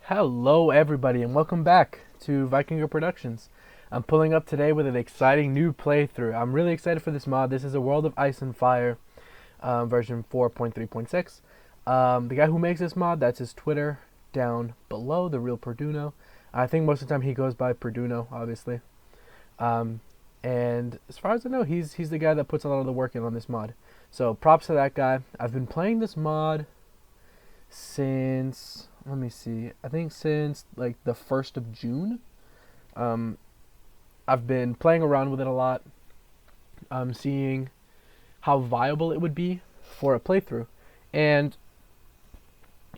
Hello, everybody, and welcome back to Vikinger Productions. I'm pulling up today with an exciting new playthrough. I'm really excited for this mod. This is a World of Ice and Fire version 4.3.6. The guy who makes this mod, that's his Twitter down below, the real Perduno. I think most of the time he goes by Perduno, obviously. And as far as I know, he's the guy that puts a lot of the work in on this mod. So props to that guy. I've been playing this mod since, let me see, I think since like the 1st of June. I've been playing around with it a lot, seeing how viable it would be for a playthrough, and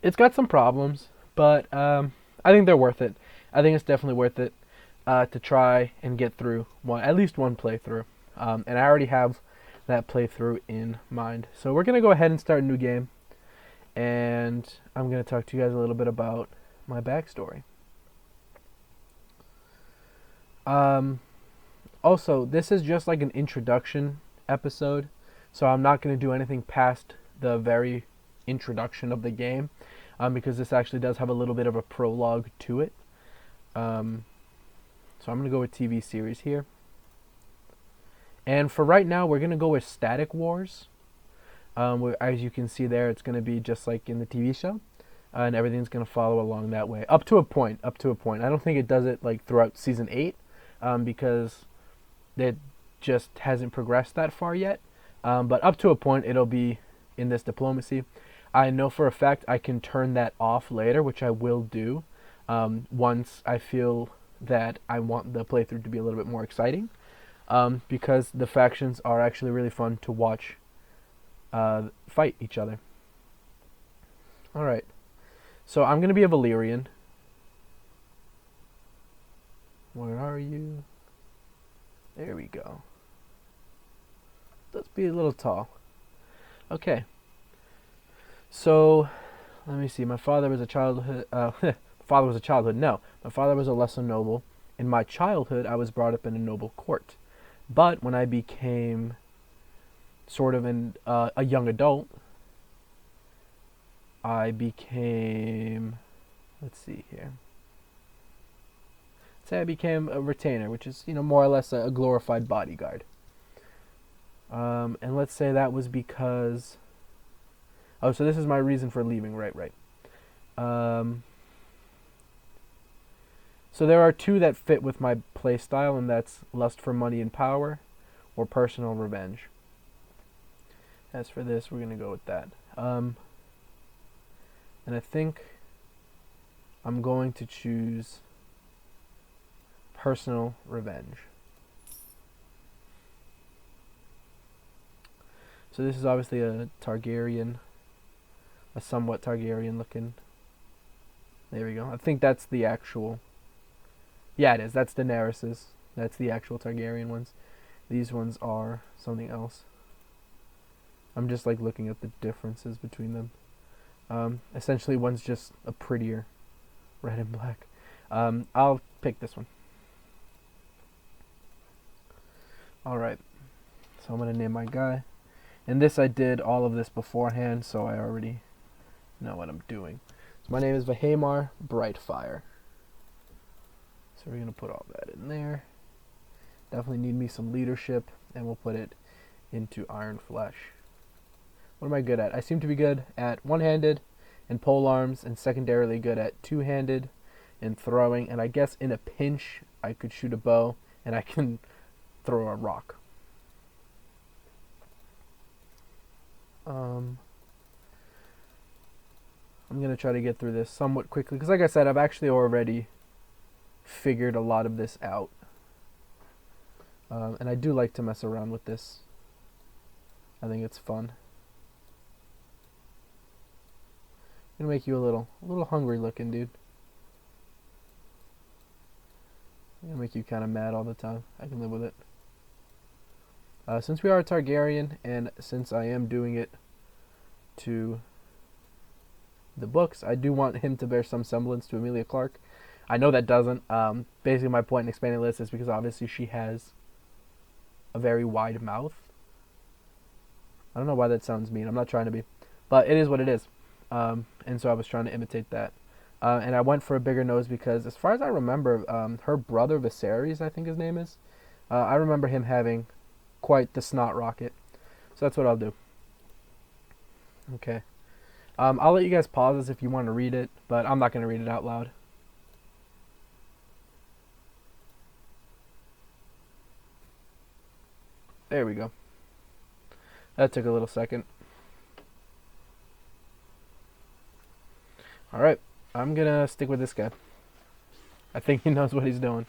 it's got some problems, but I think they're worth it. I think it's definitely worth it to try and get through at least one playthrough, and I already have that playthrough in mind. So we're gonna go ahead and start a new game, and I'm going to talk to you guys a little bit about my backstory. Also, this is just like an introduction episode, so I'm not going to do anything past the very introduction of the game, because this actually does have a little bit of a prologue to it. So I'm going to go with TV series here. And for right now, we're going to go with Static Wars. As you can see there, it's going to be just like in the TV show, and everything's going to follow along that way up to a point. I don't think it does it like throughout season 8, because it just hasn't progressed that far yet. But up to a point, it'll be in this diplomacy. I know for a fact I can turn that off later, which I will do once I feel that I want the playthrough to be a little bit more exciting, because the factions are actually really fun to watch fight each other. Alright, so I'm going to be a Valyrian. Where are you? There we go. Let's be a little tall. Okay, so let me see. My father was a childhood no, my father was a lesser noble. In my childhood, I was brought up in a noble court, but when I became sort of a young adult, I became, let's see here, say I became a retainer, which is, more or less a glorified bodyguard. And let's say that was because, so this is my reason for leaving, right. So there are two that fit with my play style, and that's lust for money and power, or personal revenge. As for this, we're going to go with that. And I think I'm going to choose personal revenge. So this is obviously a Targaryen, a somewhat Targaryen looking. There we go. I think that's the actual. Yeah, it is. That's Daenerys's. That's the actual Targaryen ones. These ones are something else. I'm just like looking at the differences between them. Essentially, one's just a prettier red and black. I'll pick this one. Alright, so I'm going to name my guy. And this, I did all of this beforehand, so I already know what I'm doing. So my name is Vahaemar Brightfyre. So we're going to put all that in there. Definitely need me some leadership, and we'll put it into Iron Flesh. What am I good at? I seem to be good at one-handed and pole arms, and secondarily good at two-handed and throwing. And I guess in a pinch, I could shoot a bow, and I can throw a rock. I'm going to try to get through this somewhat quickly, because like I said, I've actually already figured a lot of this out. And I do like to mess around with this. I think it's fun. Gonna make you a little hungry looking, dude. Gonna make you kind of mad all the time. I can live with it. Since we are a Targaryen, and since I am doing it to the books, I do want him to bear some semblance to Emilia Clarke. I know that doesn't. Basically, my point in expanding this is because obviously she has a very wide mouth. I don't know why that sounds mean. I'm not trying to be, but it is what it is. And so I was trying to imitate that. And I went for a bigger nose because, as far as I remember, her brother Viserys, I think his name is, I remember him having quite the snot rocket. So that's what I'll do. Okay. I'll let you guys pause this if you want to read it, but I'm not going to read it out loud. There we go. That took a little second. Alright, I'm going to stick with this guy. I think he knows what he's doing.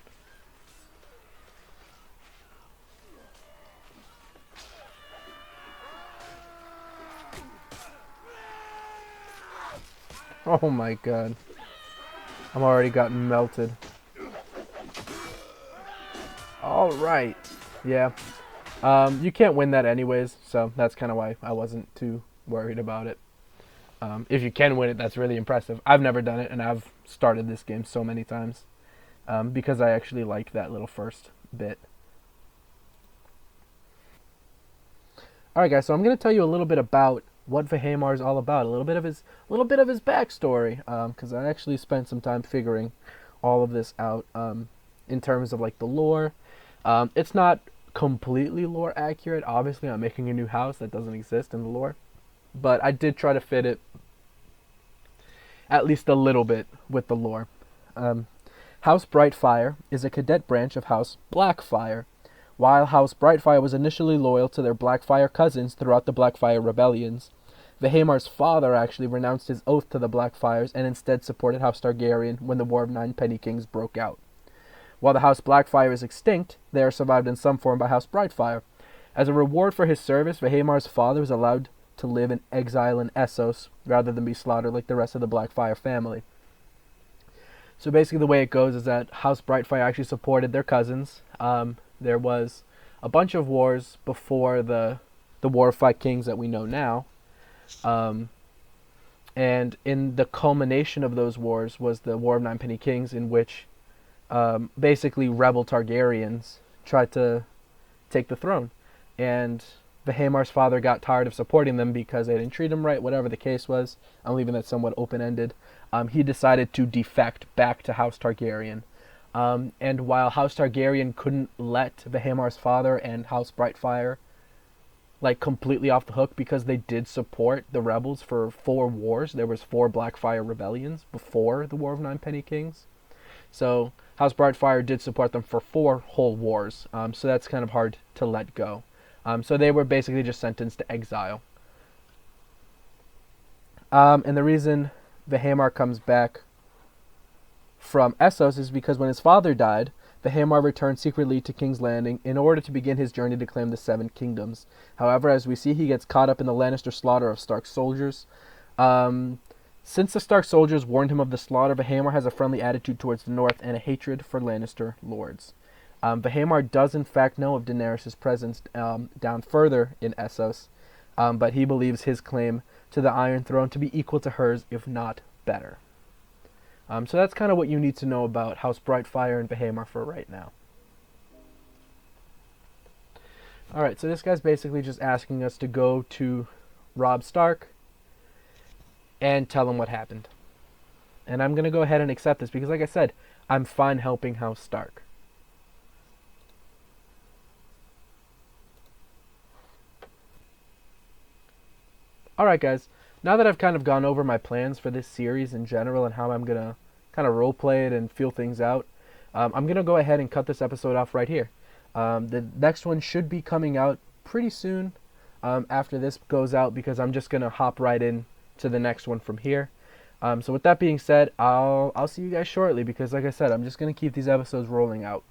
Oh my god. I'm already gotten melted. Alright. Yeah. You can't win that anyways, so that's kind of why I wasn't too worried about it. If you can win it, that's really impressive. I've never done it, and I've started this game so many times because I actually like that little first bit. Alright guys, so I'm going to tell you a little bit about what Vahaemar is all about, a little bit of his backstory, because I actually spent some time figuring all of this out in terms of like the lore. It's not completely lore accurate. Obviously, I'm making a new house that doesn't exist in the lore, but I did try to fit it at least a little bit with the lore. House Brightfyre is a cadet branch of House Blackfyre. While House Brightfyre was initially loyal to their Blackfyre cousins throughout the Blackfyre rebellions, Vahaemar's father actually renounced his oath to the Blackfyres and instead supported House Targaryen when the War of Nine Penny Kings broke out. While the House Blackfyre is extinct, they are survived in some form by House Brightfyre. As a reward for his service, Vahaemar's father was allowed to live in exile in Essos rather than be slaughtered like the rest of the Blackfyre family. So basically the way it goes is that House Brightfyre actually supported their cousins. There was a bunch of wars before the War of Five Kings that we know now. And in the culmination of those wars was the War of Nine Penny Kings, in which basically rebel Targaryens tried to take the throne. And Vahaemar's father got tired of supporting them because they didn't treat him right, whatever the case was. I'm leaving that somewhat open-ended. He decided to defect back to House Targaryen. And while House Targaryen couldn't let Vahaemar's father and House Brightfyre like completely off the hook because they did support the rebels for 4 wars. There was 4 Blackfyre rebellions before the War of Nine Penny Kings. So House Brightfyre did support them for 4 whole wars. So that's kind of hard to let go. So they were basically just sentenced to exile. And the reason Vahaemar comes back from Essos is because when his father died, Vahaemar returned secretly to King's Landing in order to begin his journey to claim the 7 kingdoms. However, as we see, he gets caught up in the Lannister slaughter of Stark soldiers. Since the Stark soldiers warned him of the slaughter, Vahaemar has a friendly attitude towards the North and a hatred for Lannister lords. Vahaemar does in fact know of Daenerys' presence down further in Essos, but he believes his claim to the Iron Throne to be equal to hers, if not better. So that's kind of what you need to know about House Brightfyre and Vahaemar for right now. Alright, so this guy's basically just asking us to go to Robb Stark and tell him what happened. And I'm going to go ahead and accept this because, like I said, I'm fine helping House Stark. Alright guys, now that I've kind of gone over my plans for this series in general and how I'm going to kind of roleplay it and feel things out, I'm going to go ahead and cut this episode off right here. The next one should be coming out pretty soon after this goes out because I'm just going to hop right in to the next one from here. So with that being said, I'll see you guys shortly because, like I said, I'm just going to keep these episodes rolling out.